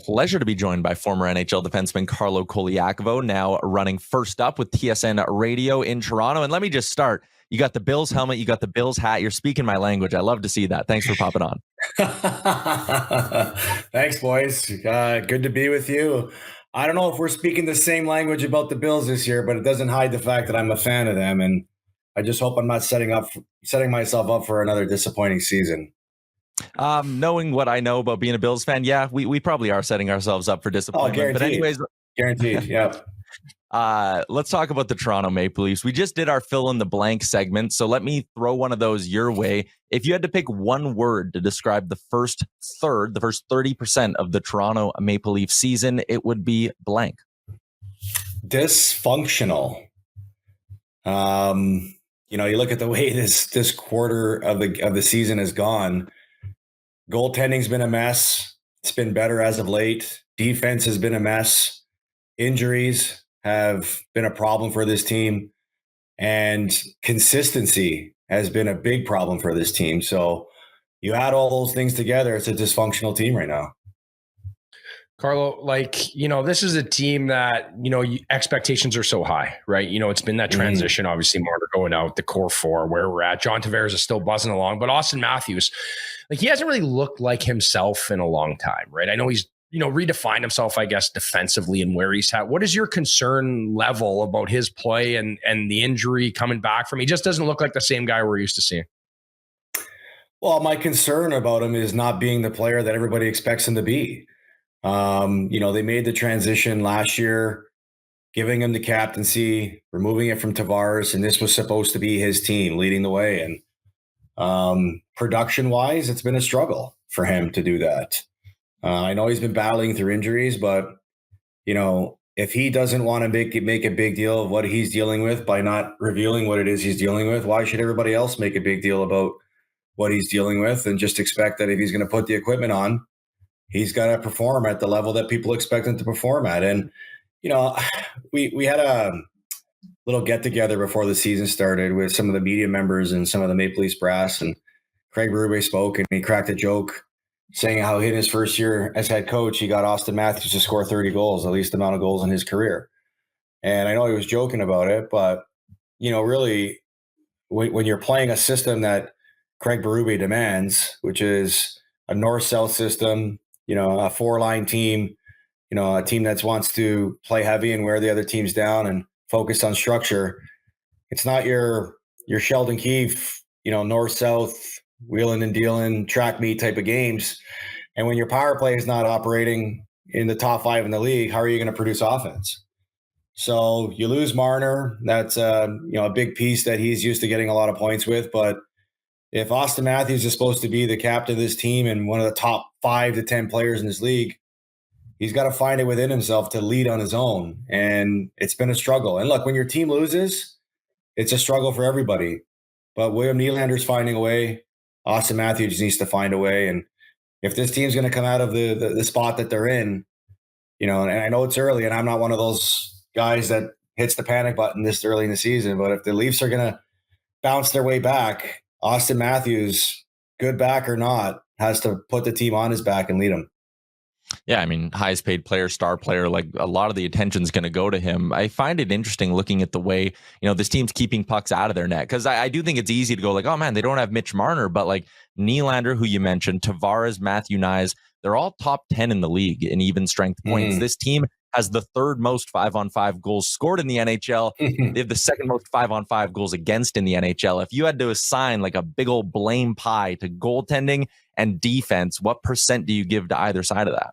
pleasure to be joined by former NHL defenseman Carlo Colaiacovo, now running First Up with TSN Radio in Toronto. And let me just start. You got the Bills helmet, you got the Bills hat. You're speaking my language. I love to see that. Thanks for popping on. Thanks, boys. Good to be with you. I don't know if we're speaking the same language about the Bills this year, but it doesn't hide the fact that I'm a fan of them. And I just hope I'm not setting myself up for another disappointing season. Knowing what I know about being a Bills fan, yeah, we probably are setting ourselves up for disappointment. But anyways, guaranteed. Yeah. Let's talk about the Toronto Maple Leafs. We just did our fill in the blank segment, so let me throw one of those your way. If you had to pick one word to describe the first 30% of the Toronto Maple Leaf season, it would be blank. Dysfunctional. You look at the way this quarter of the season has gone. Goaltending's been a mess. It's been better as of late. Defense has been a mess. Injuries have been a problem for this team. And consistency has been a big problem for this team. So you add all those things together, it's a dysfunctional team right now. Carlo, this is a team that, expectations are so high, right? It's been that transition, obviously, Marner going out, the core four, where we're at. John Tavares is still buzzing along, but Auston Matthews, he hasn't really looked like himself in a long time, right? I know he's, redefined himself, I guess, defensively and where he's at. What is your concern level about his play and the injury coming back from? He just doesn't look like the same guy we're used to seeing. Well, my concern about him is not being the player that everybody expects him to be. They made the transition last year, giving him the captaincy, removing it from Tavares, and this was supposed to be his team leading the way. And production-wise, it's been a struggle for him to do that. I know he's been battling through injuries, but, if he doesn't want to make a big deal of what he's dealing with by not revealing what it is he's dealing with, why should everybody else make a big deal about what he's dealing with and just expect that if he's going to put the equipment on, he's got to perform at the level that people expect him to perform at. And, we had a little get together before the season started with some of the media members and some of the Maple Leafs brass, and Craig Berube spoke and he cracked a joke saying how in his first year as head coach, he got Auston Matthews to score 30 goals, the least amount of goals in his career. And I know he was joking about it, but, really when you're playing a system that Craig Berube demands, which is a north-south system, a four-line team, a team that wants to play heavy and wear the other teams down and focus on structure. It's not your Sheldon Keefe, north-south, wheeling and dealing, track meet type of games. And when your power play is not operating in the top 5 in the league, how are you going to produce offense? So you lose Marner. That's a big piece that he's used to getting a lot of points with. But if Auston Matthews is supposed to be the captain of this team and one of the top 5 to 10 players in this league, he's got to find it within himself to lead on his own. And it's been a struggle. And look, when your team loses, it's a struggle for everybody. But William Nylander's finding a way. Auston Matthews needs to find a way. And if this team's going to come out of the spot that they're in, and I know it's early and I'm not one of those guys that hits the panic button this early in the season, but if the Leafs are going to bounce their way back, Auston Matthews, good back or not, has to put the team on his back and lead them. Yeah, I mean, highest paid player, star player, like a lot of the attention is going to go to him. I find it interesting looking at the way, this team's keeping pucks out of their net. Because I do think it's easy to go like, oh man, they don't have Mitch Marner. But like Nylander, who you mentioned, Tavares, Matthew Nyes, they're all top 10 in the league in even strength points. This team has the third most 5-on-5 goals scored in the NHL. They have the second most 5-on-5 goals against in the NHL. If you had to assign like a big old blame pie to goaltending and defense, what percent do you give to either side of that?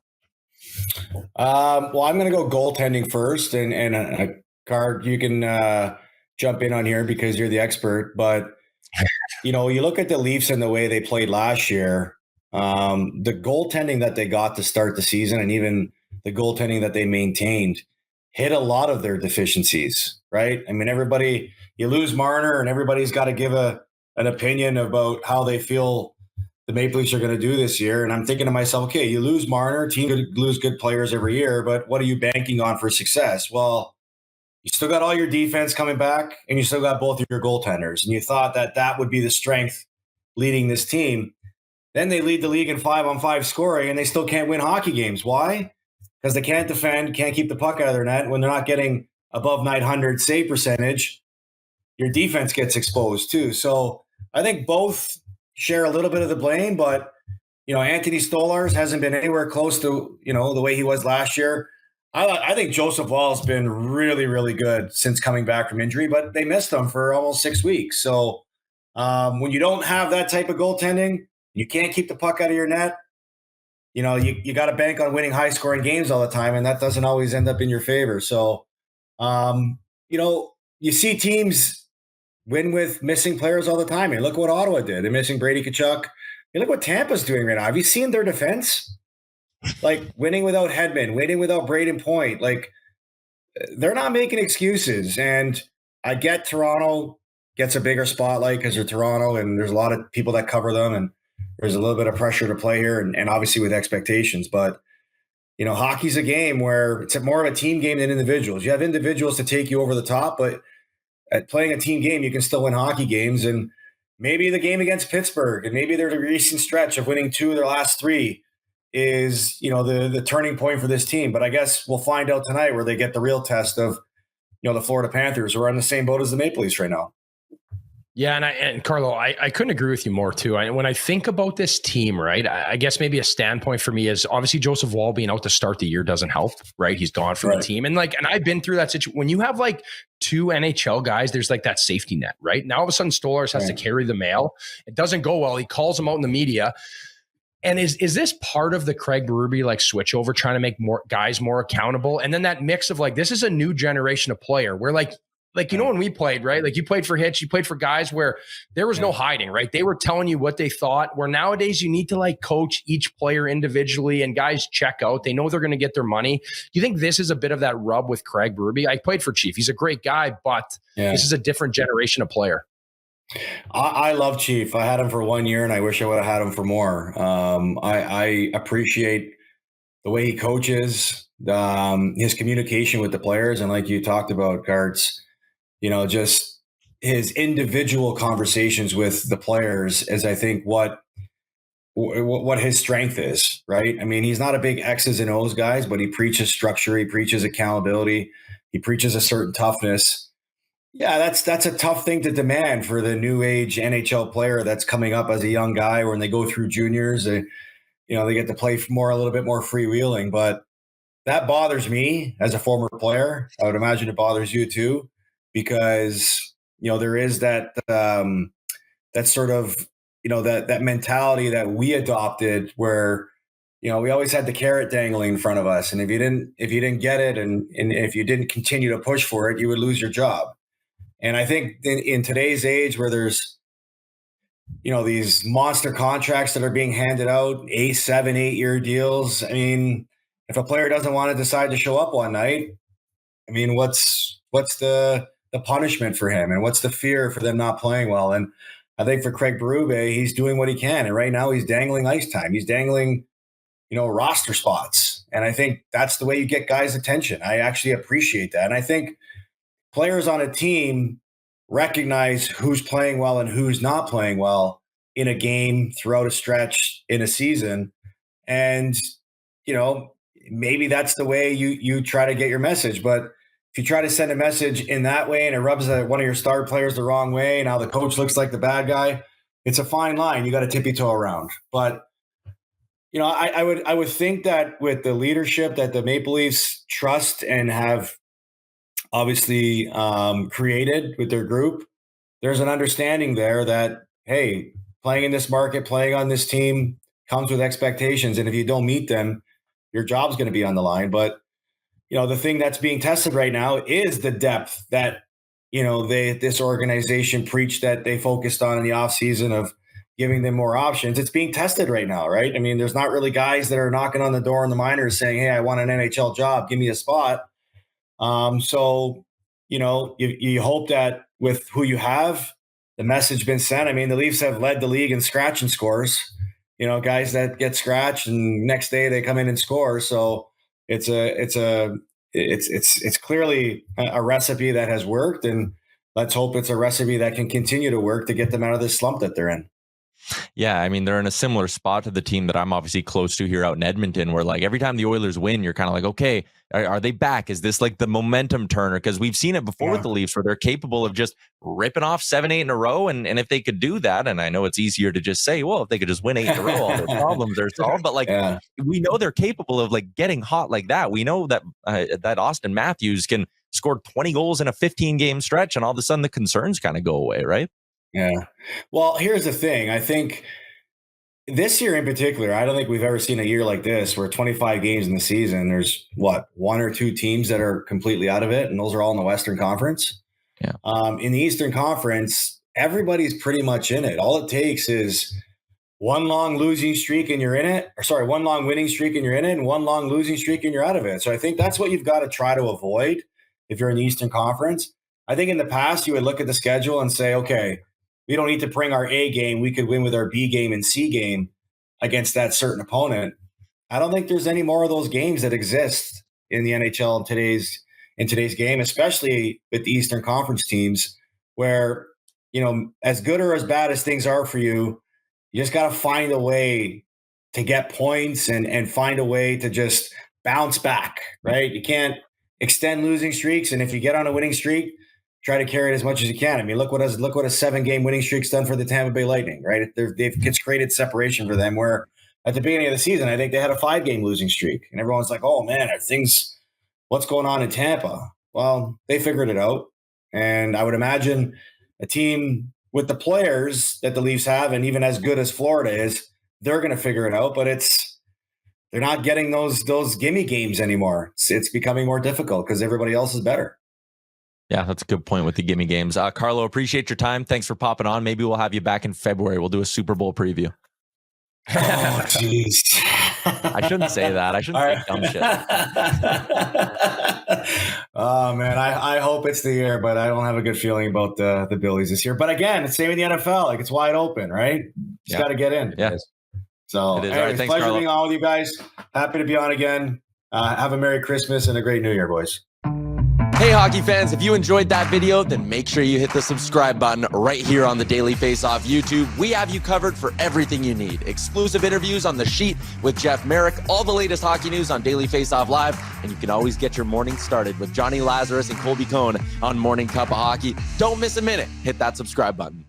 Well, I'm going to go goaltending first, and Card, you can jump in on here because you're the expert. But you look at the Leafs and the way they played last year. The goaltending that they got to start the season, and even the goaltending that they maintained, hit a lot of their deficiencies. Right? I mean, you lose Marner, and everybody's got to give an opinion about how they feel the Maple Leafs are going to do this year. And I'm thinking to myself, okay, you lose Marner, team could lose good players every year, but what are you banking on for success? Well, you still got all your defense coming back and you still got both of your goaltenders. And you thought that would be the strength leading this team. Then they lead the league in 5-on-5 scoring and they still can't win hockey games. Why? because they can't defend, can't keep the puck out of their net. When they're not getting above 900 save percentage, your defense gets exposed too. So I think both share a little bit of the blame, but Anthony Stolarz hasn't been anywhere close to, the way he was last year. I think Joseph Woll's been really, really good since coming back from injury, but they missed him for almost 6 weeks. So when you don't have that type of goaltending, you can't keep the puck out of your net. You got to bank on winning high scoring games all the time, and that doesn't always end up in your favor. So, you see teams win with missing players all the time. I mean, look what Ottawa did. They're missing Brady Tkachuk. Look what Tampa's doing right now. Have you seen their defense? Like winning without Hedman, winning without Braden Point. Like they're not making excuses. And I get Toronto gets a bigger spotlight because they're Toronto and there's a lot of people that cover them and there's a little bit of pressure to play here and obviously with expectations. But, hockey's a game where it's more of a team game than individuals. You have individuals to take you over the top, but at playing a team game, you can still win hockey games. And maybe the game against Pittsburgh and maybe their recent stretch of winning 2 of their last 3 is, the turning point for this team. But I guess we'll find out tonight where they get the real test of, the Florida Panthers, who are on the same boat as the Maple Leafs right now. Yeah, and Carlo, I couldn't agree with you more too. When I think about this team, right, I guess maybe a standpoint for me is obviously Joseph Woll being out to start the year doesn't help, right? He's gone from the team. And I've been through that situation. When you have 2 NHL guys, there's that safety net, right? Now all of a sudden Stolarz has to carry the mail. It doesn't go well. He calls him out in the media. And is this part of the Craig Berube switch over, trying to make more guys more accountable? And then that mix of this is a new generation of player where when we played, right? You played for Hitch, you played for guys where there was no hiding, right? They were telling you what they thought, where nowadays you need to coach each player individually and guys check out. They know they're going to get their money. Do you think this is a bit of that rub with Craig Berube? I played for Chief. He's a great guy, but this is a different generation of player. I love Chief. I had him for 1 year and I wish I would have had him for more. I appreciate the way he coaches, his communication with the players. And like you talked about, Gartz, just his individual conversations with the players is, I think, what his strength is, right? I mean, he's not a big X's and O's guys, but he preaches structure. He preaches accountability. He preaches a certain toughness. Yeah, that's a tough thing to demand for the new age NHL player that's coming up as a young guy. When they go through juniors, they get to play a little bit more freewheeling. But that bothers me as a former player. I would imagine it bothers you too, because there is that sort of that mentality that we adopted where we always had the carrot dangling in front of us, and if you didn't get it and if you didn't continue to push for it, you would lose your job. And I think in today's age where there's, these monster contracts that are being handed out, 7, 8 year deals. I mean, if a player doesn't want to decide to show up one night, I mean, what's the punishment for him, and what's the fear for them not playing well? And I think for Craig Berube, he's doing what he can. And right now he's dangling ice time. He's dangling, roster spots. And I think that's the way you get guys' attention. I actually appreciate that. And I think players on a team recognize who's playing well and who's not playing well in a game, throughout a stretch, in a season. And, maybe that's the way you try to get your message. But if you try to send a message in that way and it rubs one of your star players the wrong way, now the coach looks like the bad guy, it's a fine line. You got to tippy-toe around. But, I would think that with the leadership that the Maple Leafs trust and have obviously created with their group, there's an understanding there that, hey, playing in this market, playing on this team comes with expectations. And if you don't meet them, your job's going to be on the line. But, the thing that's being tested right now is the depth that, this organization preached that they focused on in the offseason of giving them more options. It's being tested right now, right? I mean, there's not really guys that are knocking on the door in the minors saying, hey, I want an NHL job, give me a spot. So, you hope that with who you have, the message been sent. I mean, the Leafs have led the league in scratch and scores, guys that get scratched and next day they come in and score. So it's clearly a recipe that has worked, and let's hope it's a recipe that can continue to work to get them out of this slump that they're in. Yeah, I mean, they're in a similar spot to the team that I'm obviously close to here out in Edmonton, where like every time the Oilers win, you're kind of like, okay, are they back? Is this like the momentum turner? Because we've seen it before with the Leafs where they're capable of just ripping off 7-8 in a row. And if they could do that, and I know it's easier to just say, well, if they could just win 8 in a row, all their problems are solved. But like, we know they're capable of like getting hot like that. We know that that Auston Matthews can score 20 goals in a 15-game stretch, and all of a sudden the concerns kind of go away, right? Yeah. Well, here's the thing. I think this year in particular, I don't think we've ever seen a year like this where 25 games in the season, there's one or two teams that are completely out of it, and those are all in the Western Conference. Yeah. In the Eastern Conference, everybody's pretty much in it. All it takes is one long losing streak and you're in it. Or sorry, one long winning streak and you're in it, and one long losing streak and you're out of it. So I think that's what you've got to try to avoid if you're in the Eastern Conference. I think in the past, you would look at the schedule and say, okay, we don't need to bring our A game. We could win with our B game and C game against that certain opponent. I don't think there's any more of those games that exist in the NHL in today's game, especially with the Eastern Conference teams, where, as good or as bad as things are for you, you just got to find a way to get points and find a way to just bounce back, right? You can't extend losing streaks. And if you get on a winning streak, try to carry it as much as you can. I mean, look what a 7-game winning streak's done for the Tampa Bay Lightning, right? It's created separation for them, where at the beginning of the season, I think they had a 5-game losing streak. And everyone's like, oh, man, what's going on in Tampa? Well, they figured it out. And I would imagine a team with the players that the Leafs have, and even as good as Florida is, they're going to figure it out. But they're not getting those gimme games anymore. It's becoming more difficult because everybody else is better. Yeah, that's a good point with the gimme games. Carlo, appreciate your time. Thanks for popping on. Maybe we'll have you back in February. We'll do a Super Bowl preview. Oh, jeez. I shouldn't say that. I shouldn't say dumb shit. Oh, man. I hope it's the year, but I don't have a good feeling about the Billies this year. But again, it's same in the NFL. Like, it's wide open, right? Just got to get in. Yeah. So, it is. Anyways, All right, thanks, pleasure Carlo. being on with you guys. Happy to be on again. Have a Merry Christmas and a great New Year, boys. Hey, hockey fans, if you enjoyed that video, then make sure you hit the subscribe button right here on the Daily Faceoff YouTube. We have you covered for everything you need. Exclusive interviews on The Sheet with Jeff Merrick, all the latest hockey news on Daily Faceoff Live, and you can always get your morning started with Johnny Lazarus and Colby Cohn on Morning Cup of Hockey. Don't miss a minute. Hit that subscribe button.